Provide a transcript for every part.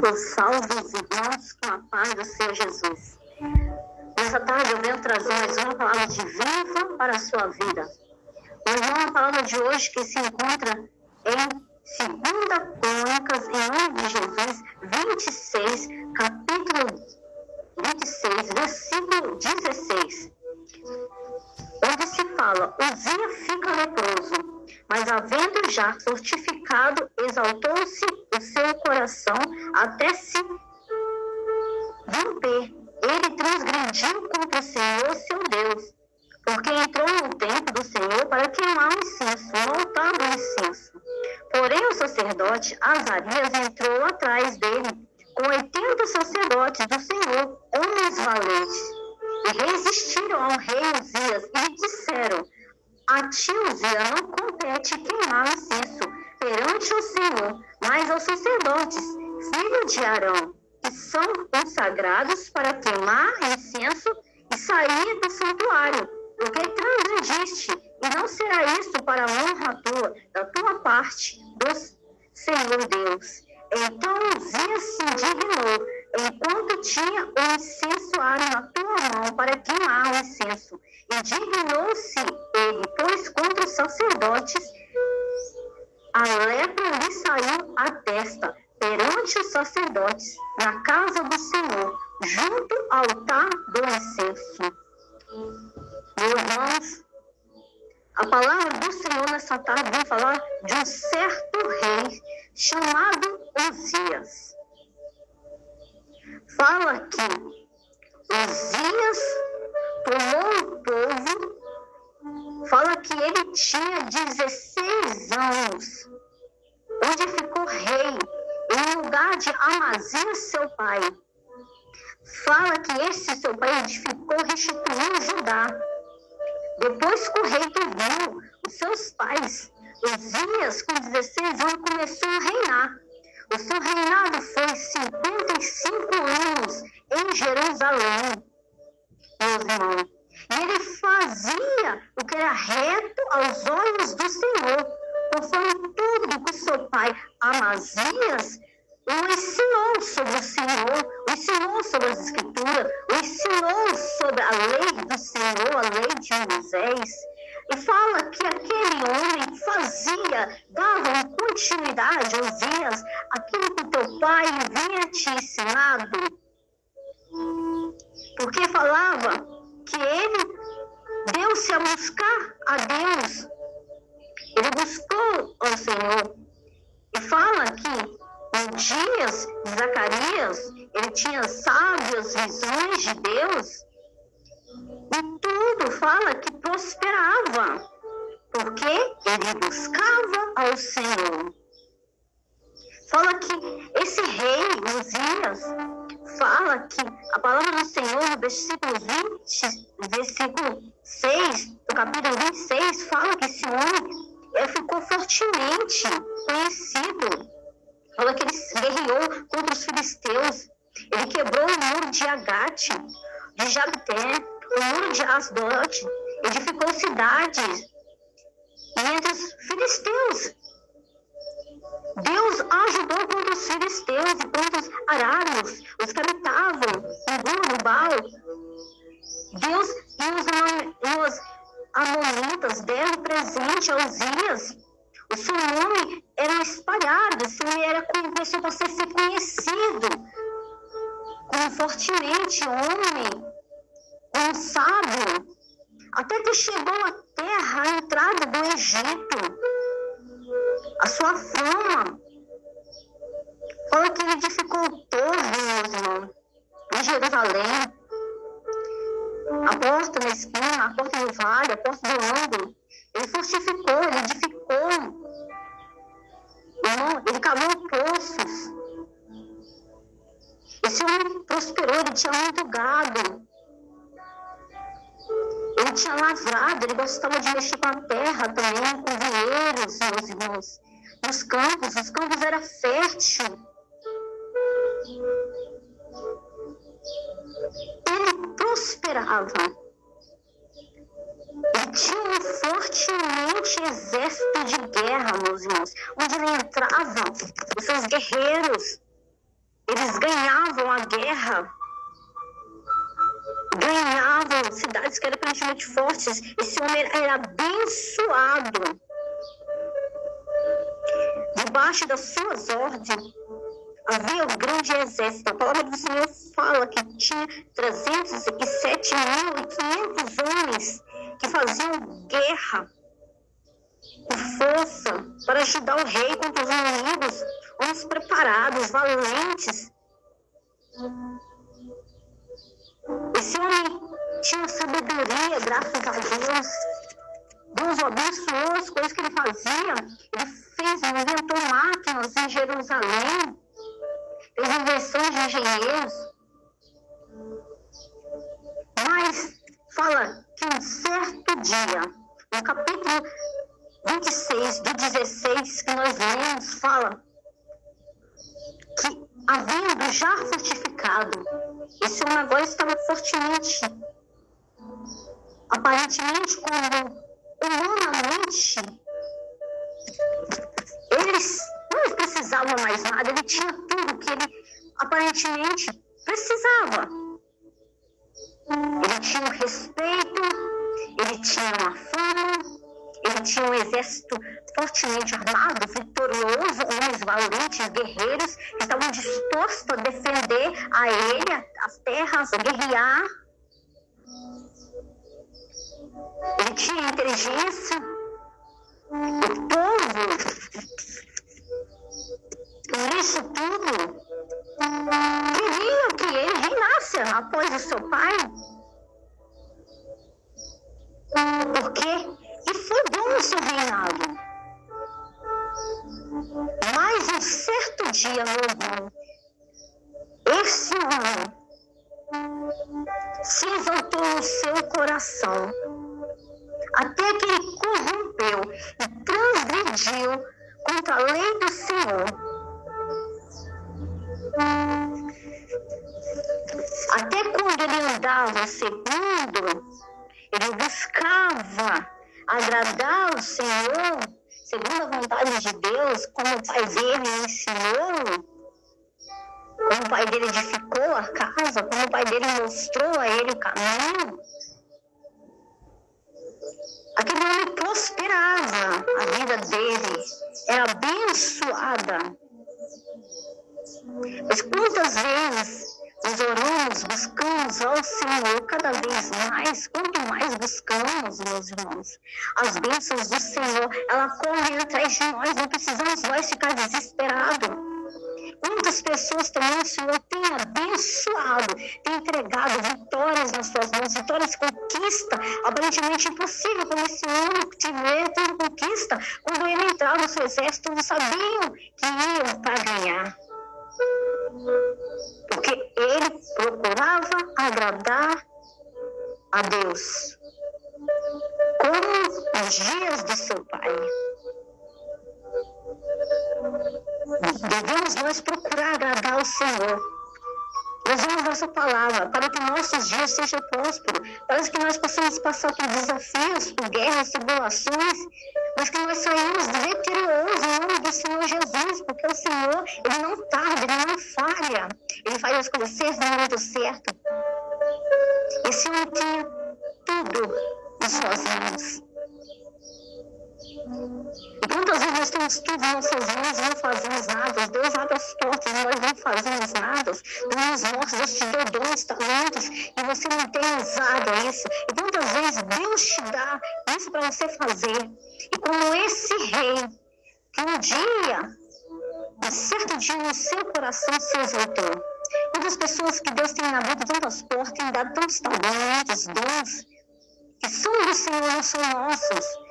Eu salvo os irmãos com a paz do Senhor Jesus. Nessa tarde eu venho trazer mais uma palavra de vida para a sua vida. A palavra de hoje que se encontra em 2 Crônicas, em nome de Jesus, 26, capítulo 26, versículo 16. Onde se fala: Uzias fica leproso, mas havendo já fortificado, exaltou-se o seu coração até se romper. Ele transgrediu contra o Senhor, seu Deus, porque entrou no templo do Senhor para queimar o incenso, no altar do incenso. Porém, o sacerdote Azarias entrou atrás dele, com 80 sacerdotes do Senhor, homens valentes, e resistiram ao rei Uzias, e lhe disseram: A ti, Uzias, não compete queimar o incenso perante o Senhor, mas aos sacerdotes, filhos de Arão, que são consagrados para queimar incenso e sair do santuário, porque transgrediste, e não será isso para a honra da tua parte, do Senhor Deus. Então Uzias se indignou, enquanto tinha o incensoário na tua mão para queimar o incenso. Indignou-se ele, pois contra os sacerdotes a lepra lhe saiu à testa, perante os sacerdotes, na casa do Senhor, junto ao altar do incenso. Meus irmãos, a palavra do Senhor nessa tarde vem falar de um certo rei chamado Uzias. Fala que Uzias tomou o povo, fala que ele tinha 16 anos, onde ficou rei, em lugar de Amazias, seu pai. Fala que esse seu pai edificou, restituiu Judá. Depois que o rei viu os seus pais, Uzias, com 16 anos, começou a reinar. O seu reinado foi 55 anos em Jerusalém, meus irmãos. E ele fazia o que era reto aos olhos do Senhor, conforme tudo que seu pai Amazias o ensinou sobre o Senhor, o ensinou sobre as Escrituras, o ensinou sobre a lei do Senhor, a lei de Moisés. E fala que aquele homem dava continuidade, Uzias, aquilo que o teu pai vinha te ensinado. Porque falava que ele deu-se a buscar a Deus. Ele buscou ao Senhor. E fala que nos dias de Zacarias, ele tinha sábias visões de Deus. E tudo fala que prosperava, porque ele buscava ao Senhor. Fala que esse rei, Uzias, fala que a palavra do Senhor, no versículo 6, do capítulo 26, fala que esse homem ficou fortemente conhecido. Fala que ele guerreou contra os filisteus. Ele quebrou o muro de Agate, de Jabté, o muro de Asdote, edificou cidades entre os filisteus. Deus ajudou contra os filisteus e contra os arábios, os que habitavam em Gurubal. Deus e os amonitas deram presente a Uzias. O seu nome era espalhado, o seu nome começou a ser conhecido como fortemente homem, como sábio, até que chegou à terra, a entrada do Egito. A sua fama. Fala que ele edificou torres, meus irmãos, em Jerusalém. A porta na esquina, a porta do vale, a porta do ângulo. Ele fortificou, ele edificou. Ele cavou poços. Esse homem prosperou, ele tinha muito gado. Ele tinha lavrado, ele gostava de mexer com a terra também, com vinheiros, meus irmãos. Os campos eram férteis. Ele prosperava. Ele tinha um fortemente exército de guerra, meus irmãos, onde ele entrava, os seus guerreiros. Eles ganhavam a guerra, ganhavam cidades que eram aparentemente fortes. Esse homem era abençoado. Debaixo das suas ordens havia um grande exército. A palavra do Senhor fala que tinha 307.500 homens que faziam guerra com força para ajudar o rei contra os inimigos, homens preparados, valentes. Esse homem tinha sabedoria, graças a Deus. Deus o abençoou as coisas que ele fazia. Ele inventou máquinas em Jerusalém, fez invenções de engenheiros. Mas fala que um certo dia, no capítulo 26 do 16 que nós lemos, fala que, havendo já fortificado, esse homem agora estava fortemente, aparentemente, como humanamente, eles não precisavam mais nada, ele tinha tudo que ele aparentemente precisava. Ele tinha um respeito, ele tinha uma fama, ele tinha um exército fortemente armado, vitorioso, homens valentes, guerreiros, que estavam dispostos a defender a ele, as terras, a guerrear. Ele tinha inteligência. O povo, por isso tudo, queria que ele reinasse após o seu pai. Porque e foi bom o seu reinado. Mas um certo dia, meu irmão, esse homem se exaltou no seu coração, até que ele corrompeu e transgrediu contra a lei do Senhor. Até quando ele andava segundo, ele buscava agradar o Senhor, segundo a vontade de Deus, como o pai dele ensinou, como o pai dele edificou a casa, como o pai dele mostrou a ele o caminho. Aquele homem prosperava, a vida dele era abençoada. Mas quantas vezes nós oramos, buscamos ao Senhor cada vez mais, quanto mais buscamos, meus irmãos, as bênçãos do Senhor, ela corre atrás de nós, não precisamos nós ficar desesperados. Quantas pessoas também o Senhor tem abençoado, tem entregado vitórias nas suas mãos, vitórias, conquista, aparentemente impossível, como esse homem tiver tendo conquista. Quando ele entrava no seu exército, todos sabiam que iam para ganhar. Porque ele procurava agradar a Deus, como nos dias de seu pai. Devemos nós procurar agradar ao Senhor. Nós vamos nossa palavra para que nossos dias sejam prósperos, para que nós possamos passar por desafios, por guerras, tribulações, mas que nós saímos vitoriosos em nome do Senhor Jesus, porque o Senhor, ele não tarda, ele não falha, ele faz as coisas certas no momento certo. Esse homem tinha tudo em suas mãos. E quantas vezes nós temos tudo em nossas mãos e não fazemos nada? Deus abre as portas e nós não fazemos nada. Deus mostra, Deus te deu dons, talentos e você não tem usado isso. E quantas vezes Deus te dá isso para você fazer? E como esse rei, que um certo dia no seu coração se exaltou. Quantas pessoas que Deus tem abrido tantas portas, tem dado tantos talentos, dons, que são do Senhor, não são nossos.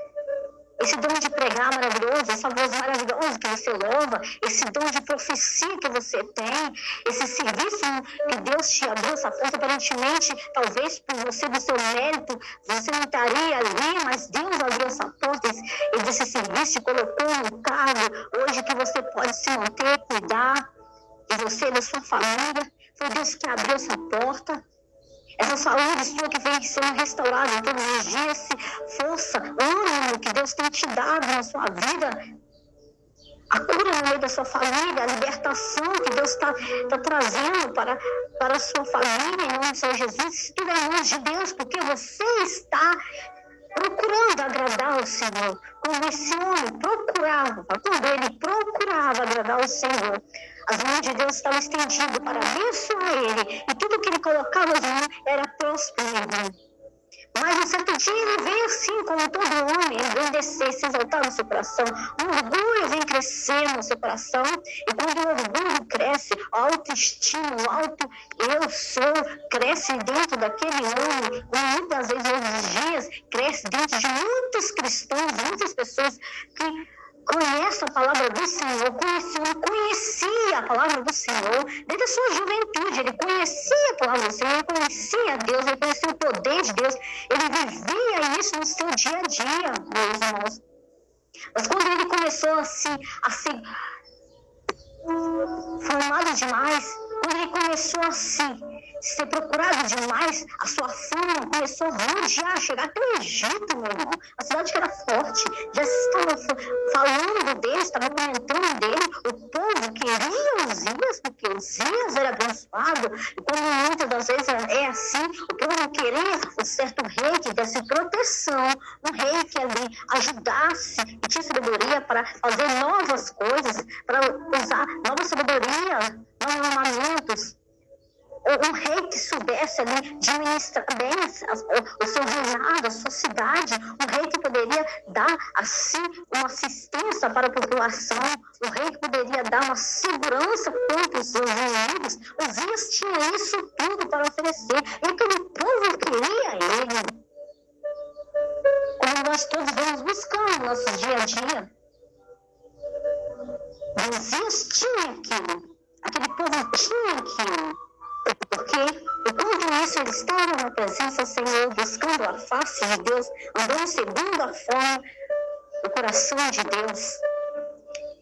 Esse dom de pregar maravilhoso, essa voz maravilhosa que você louva, esse dom de profecia que você tem, esse serviço que Deus te abriu essa porta, aparentemente, talvez por você, do seu mérito, você não estaria ali, mas Deus abriu essa porta e desse serviço te colocou no cargo, hoje que você pode se manter, cuidar de você e da sua família. Foi Deus que abriu essa porta. Essa saúde sua que vem sendo restaurada todos os dias, força, ânimo que Deus tem te dado na sua vida. a cura no meio da sua família, a libertação que Deus está trazendo para a sua família, em nome do Senhor Jesus. Isso tudo é em nome de Deus, porque você está procurando agradar ao Senhor. Como esse homem procurava, quando ele procurava agradar ao Senhor, as mãos de Deus estavam estendidas para abençoar ele, e tudo que ele colocava as mãos era próspero. Mas um certo dia ele veio assim, como todo homem, ele vem descer, se exaltar no seu coração. O orgulho vem crescer no seu coração. E quando o orgulho cresce, a autoestima, o alto eu sou, cresce dentro daquele homem. E muitas vezes, hoje em dias, cresce dentro de muitos cristãos, muitas pessoas que conhece a palavra do Senhor, conhecia a palavra do Senhor, desde a sua juventude, ele conhecia a palavra do Senhor, ele conhecia Deus, ele conhecia o poder de Deus, ele vivia isso no seu dia a dia, meus irmãos. Mas quando ele começou a se formado demais, quando ele começou a ser procurado demais, a sua fama começou a rodear, chegar até o Egito, meu irmão. A cidade que era forte, já estava falando dele, estava comentando dele. O povo queria Uzias, porque Uzias era abençoado. E como muitas das vezes é assim, o povo queria um certo rei que desse proteção, um rei que ali ajudasse e tinha sabedoria para fazer novas coisas, para usar nova sabedoria, novos armamentos. Um rei que soubesse ali administrar bem o seu reinado, a sua cidade, um rei que poderia dar assim uma assistência para a população, um rei que poderia dar uma segurança contra os seus inimigos. Uzias tinha isso tudo para oferecer, e aquele povo queria ele, como nós todos vamos buscando no nosso dia a dia. Uzias tinha aquilo, aquele povo tinha aquilo. Porque enquanto isso eles estavam na presença do Senhor, buscando a face de Deus, andando segundo a forma do coração de Deus.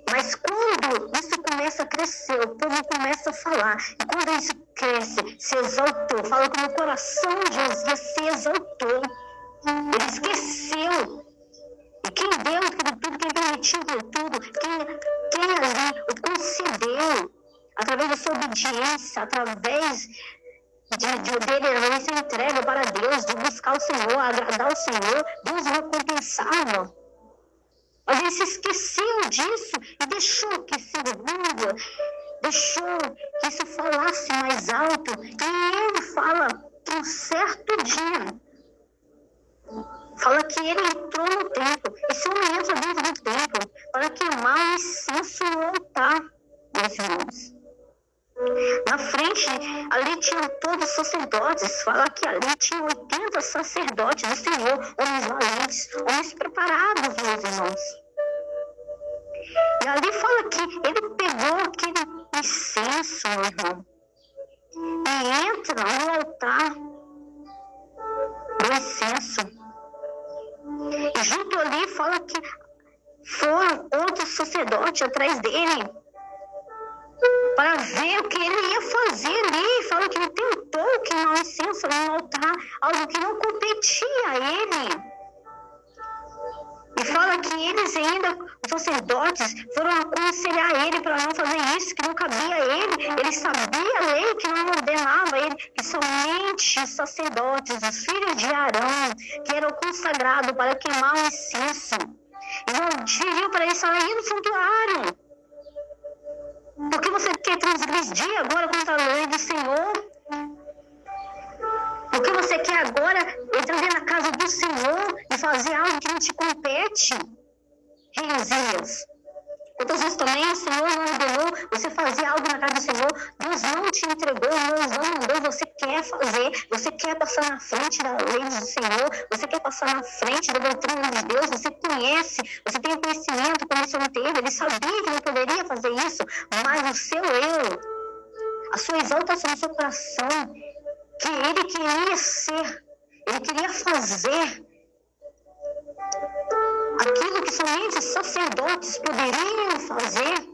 Mas quando isso começa a crescer, o povo começa a falar, e quando isso cresce, se exaltou, fala como o coração de Uzias se exaltou, ele esqueceu. E quem deu tudo, quem permitiu tudo, quem ali o concedeu, através da sua obediência, através dele ser entrega para Deus, de buscar o Senhor, agradar o Senhor, Deus o recompensava. Mas ele se esqueceu disso e deixou que esse orgulho, deixou que isso falasse mais alto. E ele fala que um certo dia, fala que ele entrou no templo. Esse homem entra dentro do templo para queimar o incenso no altar, meus irmãos. Na frente, ali tinham todos os sacerdotes. Fala que ali tinham 80 sacerdotes do Senhor, homens valentes, homens preparados, meus irmãos. E ali fala que ele pegou aquele incenso, meu irmão, e entra no altar do incenso. E junto ali fala que foram outros sacerdotes atrás dele, para ver o que ele ia fazer ali. Fala que ele tentou queimar o incenso no altar, algo que não competia a ele. E fala que eles ainda, os sacerdotes, foram aconselhar ele para não fazer isso, que não cabia a ele. Ele sabia a lei que não ordenava a ele, que somente os sacerdotes, os filhos de Arão, que eram consagrados para queimar o incenso, e não diriam para ele sair do santuário. Porque você quer transgredir agora contra a lei do Senhor? Porque você quer agora entrar dentro da casa do Senhor e fazer algo que não te compete? Rei Uzias, quantas vezes também o Senhor não ordenou você fazer algo na casa do Senhor? Deus não te entregou, Deus não mandou, você quer fazer, você quer passar na frente da lei do Senhor, você quer passar na frente da doutrina de Deus, você conhece, você tem conhecimento como o Senhor teve, ele sabia que não poderia fazer isso, mas o seu eu, a sua exaltação no seu coração, que ele queria ser, ele queria fazer aquilo que somente os sacerdotes poderiam fazer.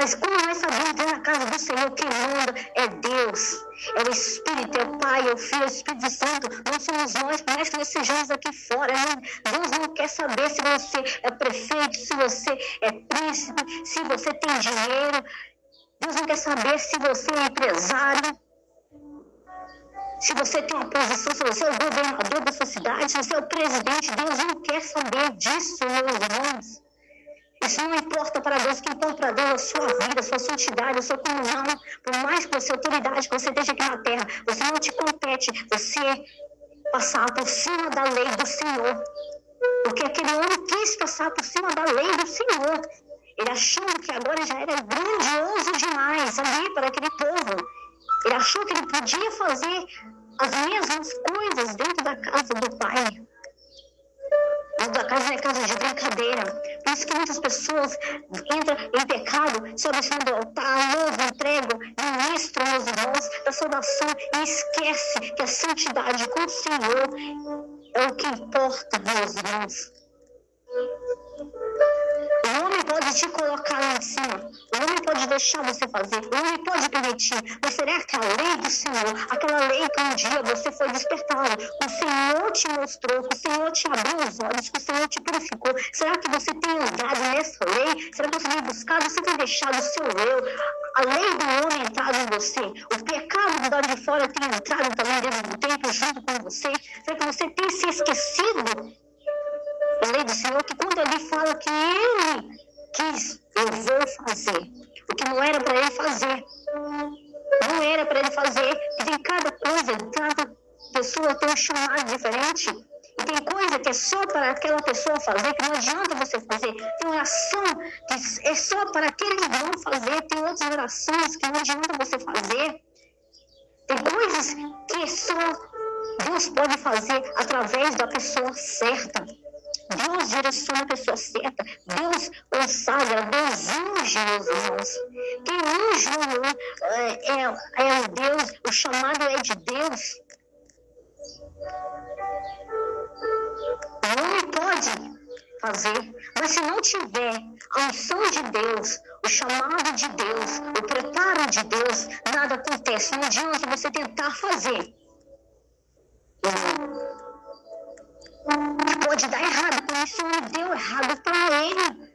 Mas como nós sabemos, dentro da casa do Senhor, quem manda é Deus. É o Espírito, é o Pai, é o Filho, é o Espírito Santo. Não somos nós, por mais que nós sejamos aqui fora. Deus não quer saber se você é prefeito, se você é príncipe, se você tem dinheiro. Deus não quer saber se você é empresário, se você tem uma posição, se você é o governador da sua cidade, se você é o presidente. Deus não quer saber disso, meus irmãos. Isso não importa para Deus. O que importa para Deus é a sua vida, a sua santidade, a sua comunhão. Por mais que você, autoridade, que você esteja aqui na terra, você não te compete você passar por cima da lei do Senhor. Porque aquele homem quis passar por cima da lei do Senhor. Ele achando que agora já era grandioso demais ali para aquele povo. Ele achou que ele podia fazer as mesmas coisas dentro da casa do Pai. Dentro da casa é casa de brincadeira. Por isso que muitas pessoas entram em pecado, se aproximam do altar, louvam, entregam, ministram aos irmãos da salvação e esquece que a santidade com o Senhor é o que importa, meus irmãos. O homem pode te colocar lá em cima. O homem pode deixar você fazer. O homem pode permitir. Mas será que a lei do Senhor, aquela lei que um dia você foi despertado, o Senhor te mostrou, que o Senhor te abriu os olhos, que o Senhor te purificou, será que você tem andado nessa lei? Será que você tem buscado, você tem deixado o seu eu, a lei do homem entrado em você? O pecado do lado de fora tem entrado também dentro do templo junto com você? Será que você tem se esquecido a lei do Senhor, que quando ele fala que ele quis, eu vou fazer. O que não era para ele fazer. Não era para ele fazer. E tem cada coisa, cada pessoa tem um chamado diferente. E tem coisa que é só para aquela pessoa fazer, que não adianta você fazer. Tem oração que é só para aqueles que vão fazer. Tem outras orações que não adianta você fazer. Tem coisas que só Deus pode fazer através da pessoa certa. Deus direciona a pessoa certa. Deus consagra, Deus unge, meus irmãos. Quem unge é o Deus, o chamado é de Deus. O homem pode fazer, mas se não tiver a unção de Deus, o chamado de Deus, o preparo de Deus, nada acontece. Não adianta você tentar fazer. Que pode dar errado, por isso não deu errado para ele.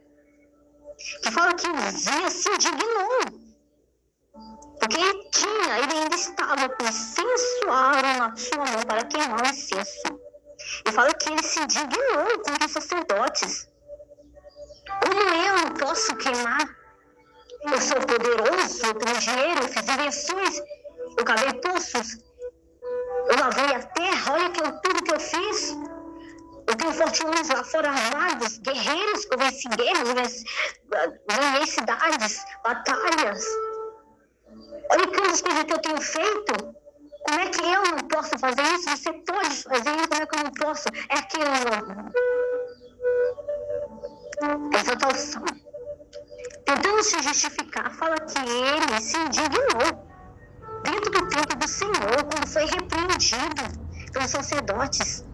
Que fala que Uzias se indignou. Porque ele ainda estava com incenso aro na sua mão para queimar o incenso. E fala que ele se indignou contra os sacerdotes. Como eu não posso queimar? Eu sou poderoso, eu tenho dinheiro, eu fiz invenções, eu cavei poços, eu lavei a terra, olha tudo que eu fiz. Eu tenho fortões lá fora armados, guerreiros que eu venci guerras, ganhei cidades, batalhas. Olha quantas coisas que eu tenho feito. Como é que eu não posso fazer isso? Você pode fazer isso, como é que eu não posso? É aquilo. Exaltação. Tentando se justificar, fala que ele se indignou dentro do templo do Senhor, quando foi repreendido pelos sacerdotes.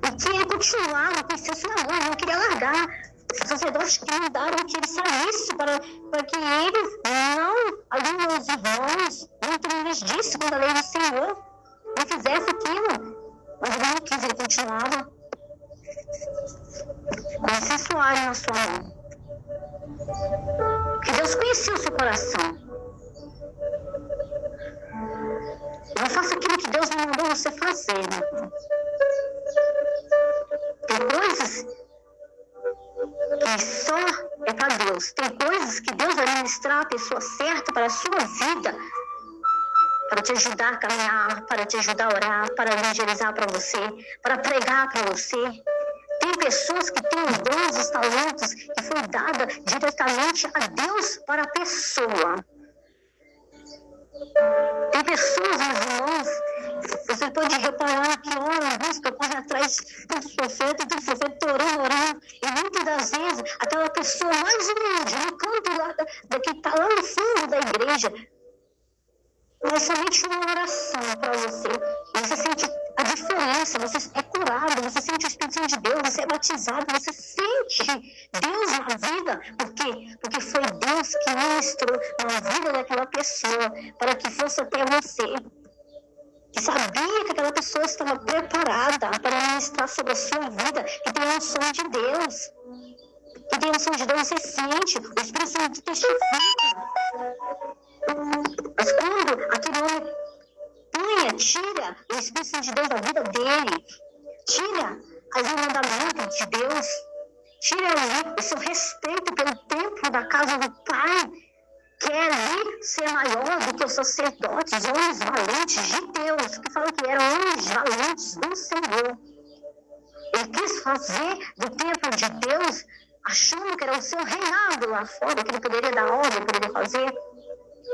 E queria continuar com o incenso na mão, não queria largar. Os sacerdotes mandaram que ele saísse para que eles não, ali os irmãos, não lhes disse quando a lei do Senhor não fizesse aquilo. Mas ele não quis, ele continuava com o incenso na sua mão. Porque Deus conhecia o seu coração. Não faça aquilo que Deus não mandou você fazer, né? Tem coisas que só é para Deus. Tem coisas que Deus vai ministrar a pessoa certa para a sua vida, para te ajudar a caminhar, para te ajudar a orar, para evangelizar para você, para pregar para você. Tem pessoas que têm os dons, os talentos que foi dada diretamente a Deus para a pessoa. Tem pessoas, meus irmãos, você pode reparar que ora, busca, corre atrás dos profetas, orando, e muitas das vezes aquela pessoa mais humilde, no canto lá, que está lá no fundo da igreja, é somente uma oração para você, e você sente a diferença, você é curado, você sente o Espírito Santo de Deus, você é batizado, você sente Deus na vida. Por quê? Porque foi Deus que ministrou na vida daquela pessoa para que fosse até você. Que sabia que aquela pessoa estava preparada para ministrar sobre a sua vida, que tem a unção de Deus. Que tem a unção de Deus, você sente, o Espírito Santo testifica. Mas quando aquele homem tira o Espírito Santo de Deus da vida dele, tira os mandamentos de Deus, tira ali o seu respeito pelo templo da casa do Pai, quer ali ser maior do que os sacerdotes, homens valentes de Deus, que falam que eram homens valentes do Senhor. Ele quis fazer do templo de Deus, achando que era o seu reinado lá fora, que ele poderia dar ordem, poderia fazer.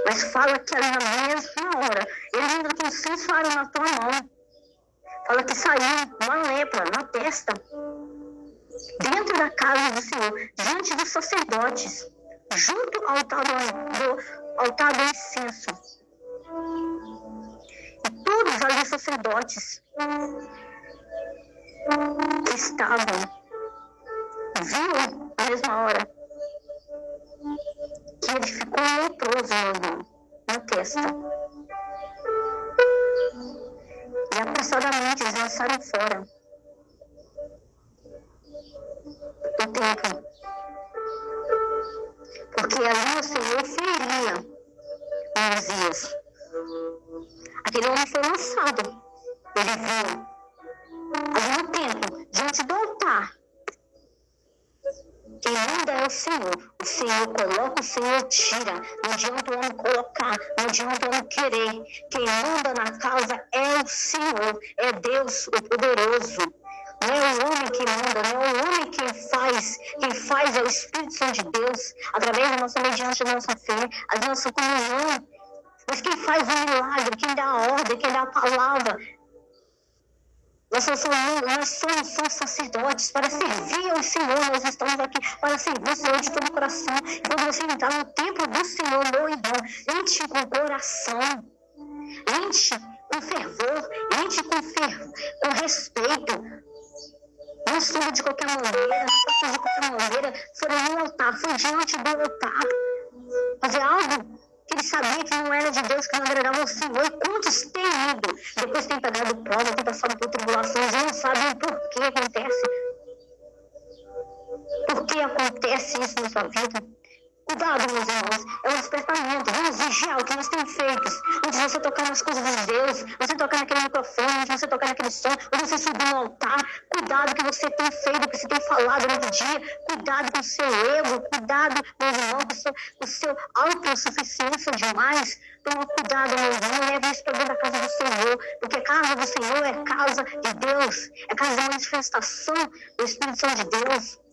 Mas fala que ali na mesma hora, ele ainda com sensuário na tua mão. Fala que saiu uma lepra na testa, dentro da casa do Senhor, diante dos sacerdotes, junto ao altar do incenso. E todos ali sacerdotes estavam, viram na mesma hora que ele ficou leproso, meu irmão, na testa. E apressadamente eles lançaram fora do templo. Porque ali o Senhor feria Uzias. Aquele homem foi lançado. Ele viu. Ali no templo, diante do altar. Quem manda é o Senhor. O Senhor coloca, o Senhor tira. Não adianta o homem colocar, não adianta o homem querer. Quem manda na casa é o Senhor, é Deus, o poderoso. Não é o homem que manda, não é o homem quem faz é o Espírito Santo de Deus, através da nossa mediante da nossa fé, a nossa comunhão. Mas quem faz o milagre, quem dá a ordem, quem dá a palavra. Nós somos sacerdotes para servir ao Senhor. Nós estamos aqui para servir o Senhor de todo o coração. Quando você entrar no templo do Senhor, meu irmão, enche com coração, enche com fervor, enche com respeito. Não estuda de qualquer maneira, não passa de qualquer maneira. Foram no altar, foi diante do altar. Fazer algo que ele sabia que não era de Deus, que não agradava ao Senhor. E quantos têm ido? Depois tem pegado prova, tem passado por tribulações, e não sabem por que acontece. Por que acontece isso na sua vida? Cuidado, meus irmãos, é um despertamento. Vamos vigiar o que nós temos feito. Antes de você tocar nas coisas de Deus, você tocar naquele microfone, antes de você tocar naquele som, antes de você subir no altar, cuidado o que você tem feito, o que você tem falado no dia, cuidado com o seu ego, cuidado, meus irmãos, com o seu autossuficiência demais. Toma cuidado, meu irmão, leve isso para dentro da casa do Senhor, porque a casa do Senhor é casa de Deus, é casa da manifestação do Espírito Santo de Deus.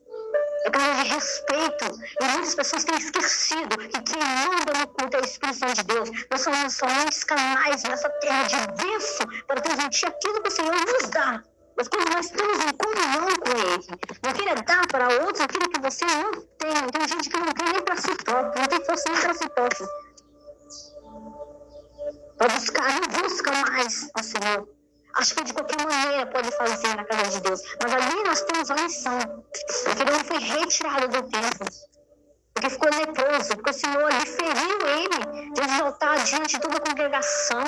É casa de respeito. E muitas pessoas têm esquecido que quem manda no culto é o Espírito Santo de Deus. Nós somos somente canais nessa terra de bênção para transmitir aquilo que o Senhor nos dá. Mas quando nós estamos em comunhão com Ele, não queira dar para outros aquilo que você não tem. Tem gente que não tem nem para si próprio, não tem força nem para si próprio. Para buscar, não busca mais ao Senhor. Acho que de qualquer maneira pode fazer na casa de Deus. Mas ali nós temos a lição. Aquele homem foi retirado do templo. Porque ficou leproso. Porque o Senhor ali feriu ele de exaltar diante de toda a congregação.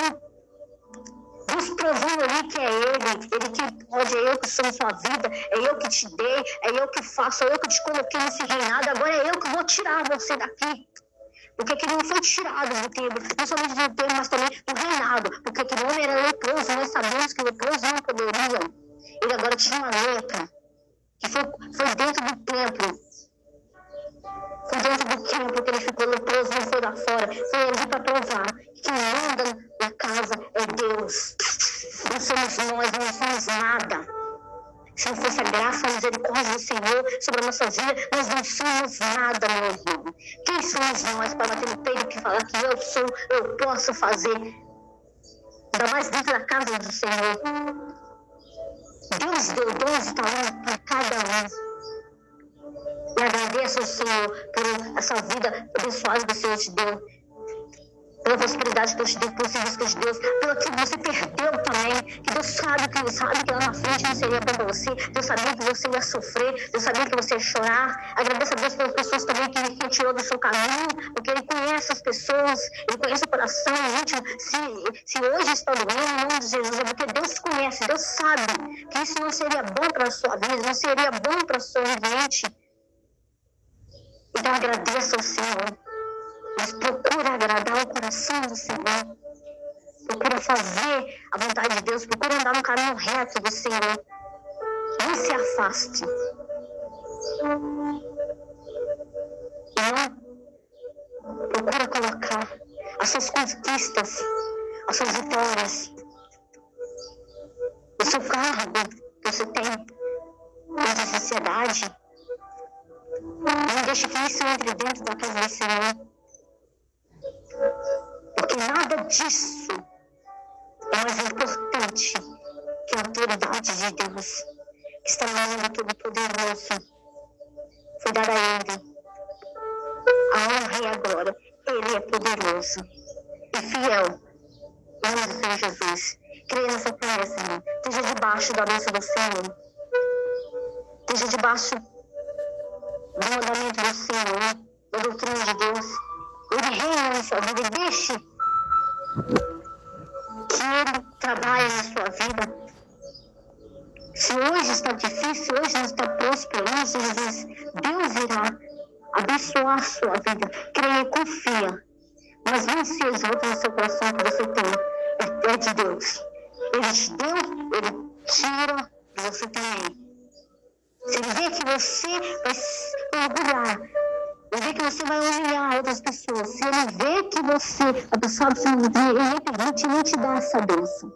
Deus provando ali que é Ele que pode, é eu que sou em sua vida, é eu que te dei, é eu que faço, é eu que te coloquei nesse reinado, agora é eu que vou tirar você daqui. Porque aquele homem foi tirado do templo, não somente do templo, mas também do reinado. Porque aquele homem era leproso, nós sabemos que leprosos não poderiam. Ele agora tinha uma lepra, que foi dentro do templo. Foi dentro do templo que ele ficou leproso, não foi lá fora. Foi ali para provar que quem manda na casa é Deus. Não somos nós, não somos nada. Se não fosse a graça, a misericórdia do Senhor sobre a nossa vida, nós não somos nada, meu irmão. Quem somos nós para bater no peito e falar que eu posso fazer? Ainda mais dentro da casa do Senhor. Deus deu 12 talentos para cada um. E agradeço ao Senhor por essa vida abençoada que o Senhor te deu. pela prosperidade que Deus te deu, pelos serviços que Deus te deu, pelo que você perdeu também, que Deus sabe que lá na frente não seria bom para você, Deus sabia que você ia sofrer, Deus sabia que você ia chorar. Agradeça a Deus pelas pessoas também que Ele tirou do seu caminho, porque Ele conhece as pessoas, Ele conhece o coração íntimo. Se hoje está doendo, em nome de Jesus, é porque Deus conhece, Deus sabe que isso não seria bom para a sua vida, não seria bom para o seu ambiente. Então agradeça ao Senhor, mas procura agradar o coração do Senhor. Procura fazer a vontade de Deus, procura andar no caminho reto do Senhor. Não se afaste. Não. Procura colocar as suas conquistas, as suas vitórias, o seu cargo que você tem na sociedade. Não deixe que isso entre dentro da casa do Senhor. Porque nada disso é mais importante que a autoridade de Deus, que está no mundo todo-poderoso. Foi dada a Ele a honra e a glória. Ele é poderoso e fiel. Em nome do Senhor Jesus. Creia nessa promessa, irmão. Esteja debaixo da bênção do Senhor. Esteja debaixo do mandamento do Senhor, da doutrina de Deus. Ele reina na sua vida e deixe que Ele trabalhe na sua vida. Se hoje está difícil, hoje não está próspero, Jesus, Deus irá abençoar a sua vida. Creia e confia. Mas não se exalta no seu coração que você tem. É de Deus. Ele te deu, Ele tira e você também. Se Ele vê que você vai se orgulhar, Ele vê que você vai humilhar outras pessoas, se Ele vê que você, a pessoa absoluta, Ele permite não te dar essa bênção.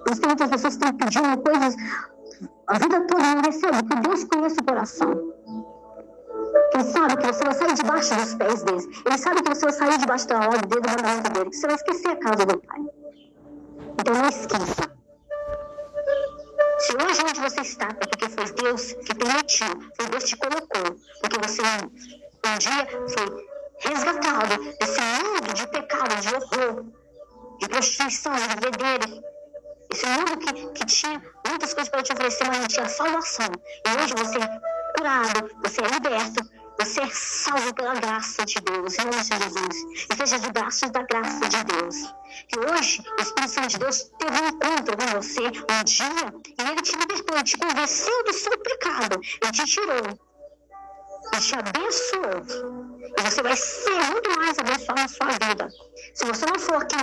Por isso tem muitas pessoas que estão pedindo coisas a vida toda não recebe, porque Deus conhece o coração. Ele sabe que você vai sair debaixo dos pés dele. Ele sabe que você vai sair debaixo da ordem dele, do mandamento dele, que você vai esquecer a causa do Pai. Então não esqueça. Se hoje onde você está, é porque foi Deus que permitiu, foi Deus que te colocou, porque você um dia foi resgatado desse mundo de pecado, de horror, de prostituição, de bebedeira. Esse mundo que tinha muitas coisas para te oferecer, mas não tinha salvação. E hoje você é curado, você é liberto, você é salvo pela graça de Deus, em nome de Jesus. Esteja de braços da graça de Deus. Que hoje o Espírito Santo de Deus teve um encontro com você um dia e Ele te libertou, Ele te convenceu do seu pecado, Ele te tirou, Ele te abençoou. E você vai ser muito mais abençoado na sua vida. Se você não for aqui,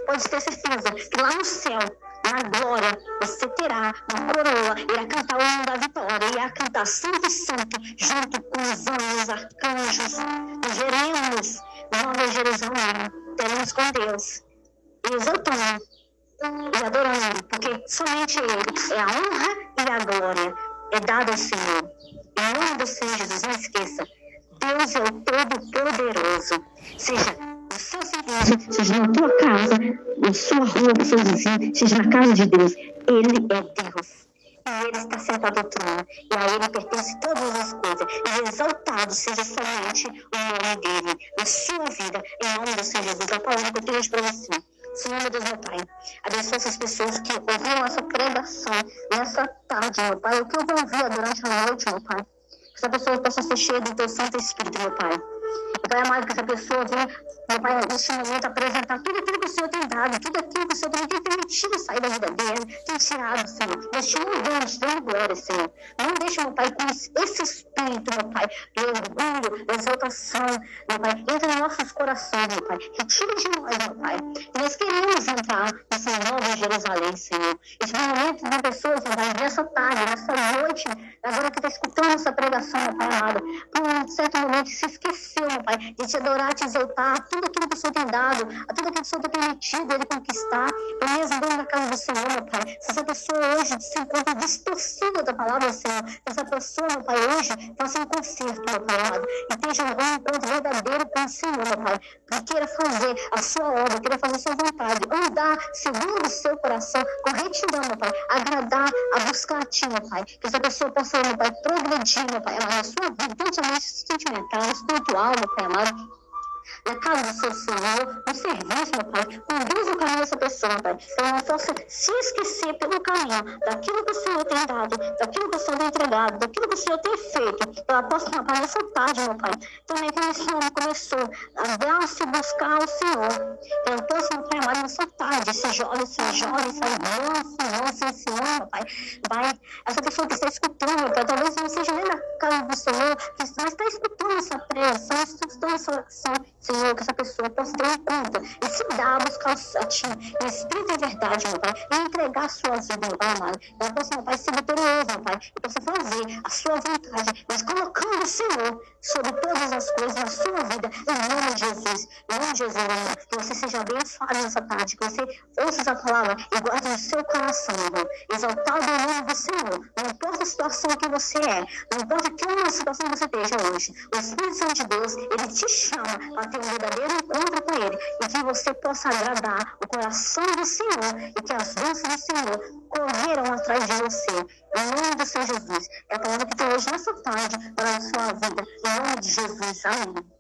pode ter certeza que lá no céu, na glória, você terá uma coroa, irá cantar o hino da vitória, irá cantar Santo, Santo, junto com os anjos, arcanjos. Nós veremos Nova Jerusalém, teremos com Deus, exaltando e adorando, porque somente Ele é a honra e a glória, é dada ao Senhor. Em nome do Senhor Jesus, não esqueça, Deus é o Todo-Poderoso. Seja no seu serviço, seja na tua casa, na sua rua, com seus vizinhos, seja na casa de Deus, Ele é Deus. E Ele está sentado ao trono, e a Ele pertence todas as coisas. E exaltado seja somente o nome dEle na sua vida, em nome do Senhor Jesus. A palavra que eu tenho para você. Senhor, meu Deus, meu Pai, abençoa essas pessoas que ouviram essa pregação nessa tarde, meu Pai, o que eu vou ouvir durante a noite, meu Pai. Que essa pessoa possa ser cheia do Teu Santo Espírito, meu Pai. Pai amado, que essa pessoa venha, meu Pai, neste momento apresentar tudo aquilo que o Senhor tem dado, tudo aquilo que o Senhor tem permitido sair da vida dele, tem tirado, Senhor. Nós te louvamos, te damos glória, Senhor. Não deixe, meu Pai, com esse espírito, meu Pai, do orgulho, da exaltação, meu Pai, entra em nossos corações, meu Pai. Retira de nós, meu Pai. E nós queremos entrar nessa nova Jerusalém, Senhor. Esse momento de pessoas, meu Pai, nessa tarde, nessa noite, agora que está escutando essa pregação, meu Pai amado, por um certo momento se esqueceu, meu Pai, de te adorar, te exaltar, tudo aquilo que o Senhor tem dado, a tudo aquilo que o Senhor tem permitido ele conquistar, eu mesmo dentro da casa do Senhor, meu Pai. Se essa pessoa hoje se encontra distorcida da palavra, Senhor, se essa pessoa, meu Pai, hoje faça um concerto, meu Pai amado, e esteja um encontro verdadeiro com o Senhor, meu Pai, que queira fazer a sua obra, queira fazer a sua vontade, andar segundo o seu coração, com retidão, meu Pai, agradar, a buscar a Ti, meu Pai, que essa pessoa possa, meu Pai, progredir, meu Pai, na sua vida, tanto sentimental, espiritual, meu Pai amado, na casa do seu Senhor, no serviço, meu Pai. Conduza o caminho dessa pessoa, Pai. Que ela não possa se esquecer pelo caminho daquilo que o Senhor tem dado, daquilo que o Senhor tem entregado, daquilo que o Senhor tem feito. Que ela possa, meu Pai, nessa tarde, meu Pai, também que o Senhor começou a dar-se buscar ao Senhor. Que ela possa, meu Pai, amado, nessa tarde, esse jovem, Senhor, meu Pai. Vai, essa pessoa que está escutando, meu Pai, talvez não seja nem na casa do Senhor, mas está escutando essa prece, está escutando essa oração, Senhor, que essa pessoa possa ter em conta e se dar a buscar a Ti, em espírito e verdade, meu Pai, e entregar a sua vida, meu Pai amado. Ela possa, meu Pai, ser vitorioso, meu Pai, e possa fazer a sua vontade, mas colocando o Senhor sobre todas as coisas na sua vida, em nome de Jesus. Em nome de Jesus, amor, que você seja abençoado nessa tarde, que você ouça essa palavra e guarde no seu coração, irmão. Exaltado o nome do Senhor. Não importa a situação que você é, não importa que situação você esteja hoje, o Espírito Santo de Deus, ele te chama para ter um verdadeiro encontro com ele e que você possa agradar o coração do Senhor e que as bênçãos do Senhor correram atrás de você. Em nome do Senhor Jesus. É a palavra que tem hoje nessa tarde para a sua vida. Em nome de Jesus. Amém.